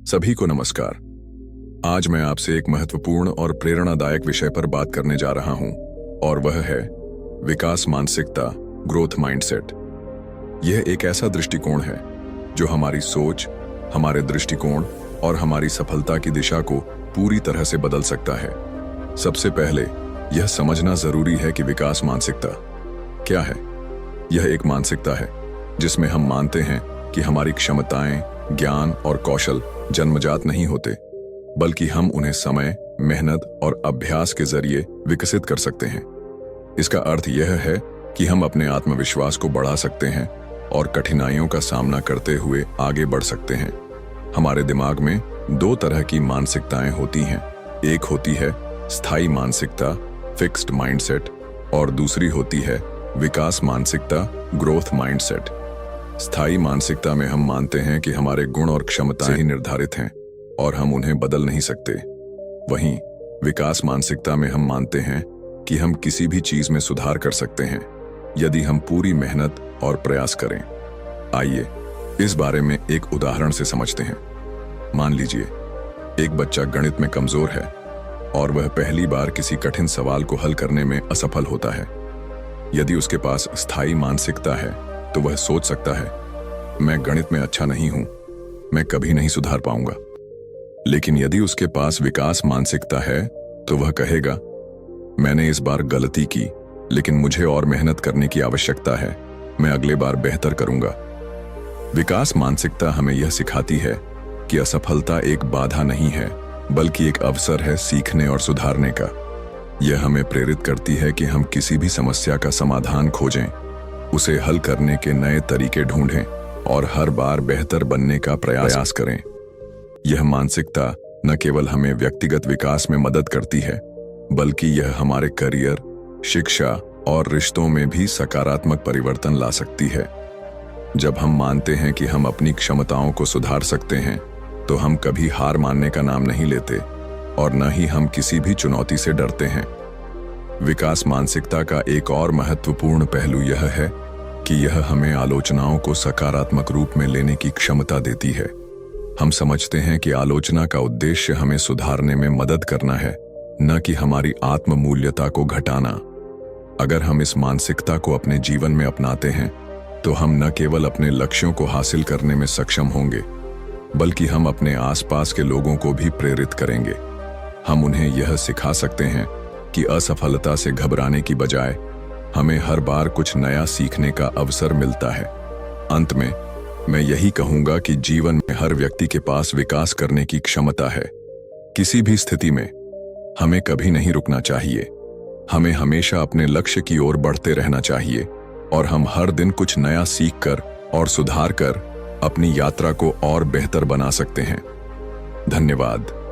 सभी को नमस्कार। आज मैं आपसे एक महत्वपूर्ण और प्रेरणादायक विषय पर बात करने जा रहा हूं और वह है विकास मानसिकता, ग्रोथ माइंडसेट। यह एक ऐसा दृष्टिकोण है जो हमारी सोच, हमारे दृष्टिकोण और हमारी सफलता की दिशा को पूरी तरह से बदल सकता है। सबसे पहले यह समझना जरूरी है कि विकास मानसिकता क्या है। यह एक मानसिकता है जिसमें हम मानते हैं कि हमारी क्षमताएं, ज्ञान और कौशल जन्मजात नहीं होते, बल्कि हम उन्हें समय, मेहनत और अभ्यास के जरिए विकसित कर सकते हैं। इसका अर्थ यह है कि हम अपने आत्मविश्वास को बढ़ा सकते हैं और कठिनाइयों का सामना करते हुए आगे बढ़ सकते हैं। हमारे दिमाग में दो तरह की मानसिकताएं होती हैं। एक होती है स्थायी मानसिकता, फिक्स्ड माइंडसेट, और दूसरी होती है विकास मानसिकता, ग्रोथ माइंडसेट। स्थायी मानसिकता में हम मानते हैं कि हमारे गुण और क्षमताएं ही निर्धारित हैं और हम उन्हें बदल नहीं सकते। वहीं विकास मानसिकता में हम मानते हैं कि हम किसी भी चीज में सुधार कर सकते हैं यदि हम पूरी मेहनत और प्रयास करें। आइए इस बारे में एक उदाहरण से समझते हैं। मान लीजिए एक बच्चा गणित में कमजोर है और वह पहली बार किसी कठिन सवाल को हल करने में असफल होता है। यदि उसके पास स्थायी मानसिकता है तो वह सोच सकता है, मैं गणित में अच्छा नहीं हूं, मैं कभी नहीं सुधार पाऊंगा। लेकिन यदि उसके पास विकास मानसिकता है तो वह कहेगा, मैंने इस बार गलती की, लेकिन मुझे और मेहनत करने की आवश्यकता है, मैं अगले बार बेहतर करूंगा। विकास मानसिकता हमें यह सिखाती है कि असफलता एक बाधा नहीं है, बल्कि एक अवसर है सीखने और सुधारने का। यह हमें प्रेरित करती है कि हम किसी भी समस्या का समाधान खोजें, उसे हल करने के नए तरीके ढूंढें और हर बार बेहतर बनने का प्रयास करें। यह मानसिकता न केवल हमें व्यक्तिगत विकास में मदद करती है, बल्कि यह हमारे करियर, शिक्षा और रिश्तों में भी सकारात्मक परिवर्तन ला सकती है। जब हम मानते हैं कि हम अपनी क्षमताओं को सुधार सकते हैं, तो हम कभी हार मानने का नाम नहीं लेते और न ही हम किसी भी चुनौती से डरते हैं। विकास मानसिकता का एक और महत्वपूर्ण पहलू यह है कि यह हमें आलोचनाओं को सकारात्मक रूप में लेने की क्षमता देती है। हम समझते हैं कि आलोचना का उद्देश्य हमें सुधारने में मदद करना है, न कि हमारी आत्ममूल्यता को घटाना। अगर हम इस मानसिकता को अपने जीवन में अपनाते हैं, तो हम न केवल अपने लक्ष्यों को हासिल करने में सक्षम होंगे, बल्कि हम अपने आसपास के लोगों को भी प्रेरित करेंगे। हम उन्हें यह सिखा सकते हैं कि असफलता से घबराने की बजाय हमें हर बार कुछ नया सीखने का अवसर मिलता है। अंत में मैं यही कहूंगा कि जीवन में हर व्यक्ति के पास विकास करने की क्षमता है। किसी भी स्थिति में हमें कभी नहीं रुकना चाहिए। हमें हमेशा अपने लक्ष्य की ओर बढ़ते रहना चाहिए और हम हर दिन कुछ नया सीखकर और सुधार कर अपनी यात्रा को और बेहतर बना सकते हैं। धन्यवाद।